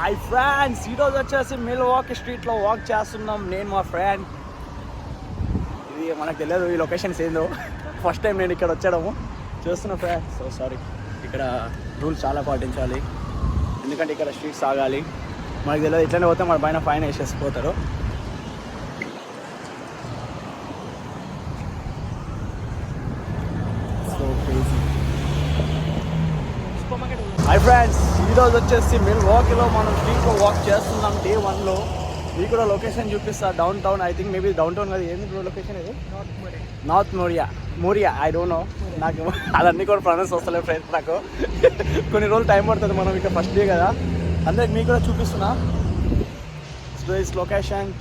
Hi friends, ఈరోజు వచ్చేసి Milwaukee స్ట్రీట్లో వాక్ చేస్తున్నాం నేను మా ఫ్రెండ్. ఇది మనకు తెలియదు ఈ లొకేషన్స్ ఏందో, ఫస్ట్ టైం నేను ఇక్కడ వచ్చాము చూస్తున్నా ఫ్రెండ్స్. సో సారీ, ఇక్కడ రూల్స్ చాలా పాటించాలి ఎందుకంటే ఇక్కడ స్ట్రీట్స్ ఆగాలి. మనకు తెలియదు, ఇట్లనే పోతే మన పైన ఫైన్ వేసేసిపోతారు. So crazy. హాయ్ ఫ్రెండ్స్, ఈరోజు వచ్చేసి మిల్వాకీలో మనం స్ట్రీట్లో వాక్ చేస్తున్నాం డే 1లో. ఇది కూడా లొకేషన్ చూపిస్తా, downtown. I think maybe downtown కదా, ఏంది లొకేషన్ ఇది? North Moria I don't know. నాకు అదన్నీ కూడా ప్రొనౌన్స్ వస్తలేదు ఫ్రెండ్స్. నాకు కొన్ని రోజులు టైం పడుతుంది, మనం ఇక్కడ ఫస్ట్ డే కదా. అందరికి మీకు కూడా చూపిస్తున్నా దిస్ లొకేషన్.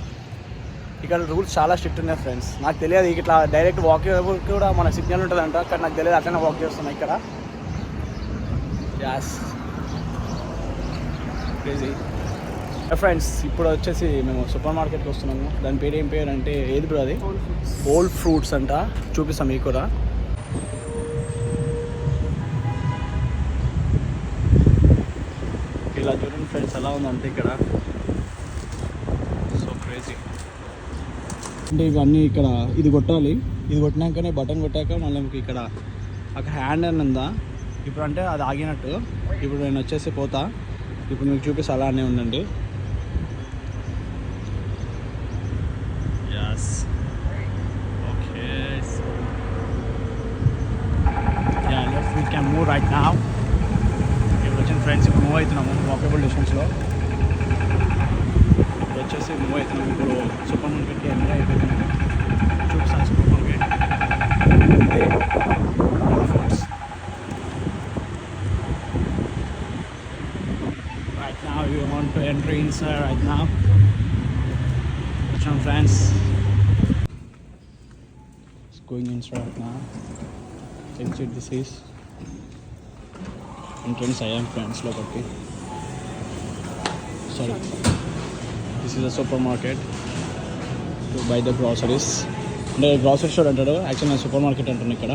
ఇక్కడ రూల్స్ చాలా స్ట్రిక్ట్ ఉన్నాయి ఫ్రెండ్స్. నాకు తెలియదు ఇట్లా డైరెక్ట్ వాక్ కూడా మన సిగ్నల్ ఉంటుందంట, కానీ నాకు తెలియదు అట్లనే వాక్ చేస్తున్నా ఇక్కడ. As crazy friends. ఇప్పుడు వచ్చేసి మేము సూపర్ మార్కెట్కి వస్తున్నాము. దాని పేరు ఏం పేరు అంటే ఏది బ్రో అది? ఓల్డ్ ఫ్రూట్స్ అంట. చూపిస్తాం మీకు కూడా. ఇలా చూడండి ఫ్రెండ్స్ ఎలా ఉందంటే ఇక్కడ. So crazy. అంటే ఇవన్నీ ఇక్కడ ఇది కొట్టాలి, ఇది కొట్టినాకనే బటన్ కొట్టాక మళ్ళీ మీకు ఇక్కడ అక్కడ హ్యాండ్ అని ఉందా ఇప్పుడు, అంటే అది ఆగినట్టు. ఇప్పుడు నేను వచ్చేసి పోతా, ఇప్పుడు మీకు చూపిస్తే అలానే ఉండండి. Yes. Okay. So yeah, we can move right now. ఇప్పుడు వచ్చిన ఫ్రెండ్స్ ఇప్పుడు మూవ్ అవుతున్నాము వాకబుల్ డిస్టెన్స్లో. ఇప్పుడు వచ్చేసి మూవ్ అవుతున్నాము. ఇప్పుడు సూపర్ మార్కెట్కి ఎంటర్ అయిపోతున్నాము. చూపిస్తాను super market. Right now we want to enter inside right now. Some friends it's going inside right now. Exit this is entrance. I am friends lokaki. Sorry, this is a supermarket to buy the groceries. అంటే grocery store అంటారు, actually నేను super market అంటున్నాను ఇక్కడ.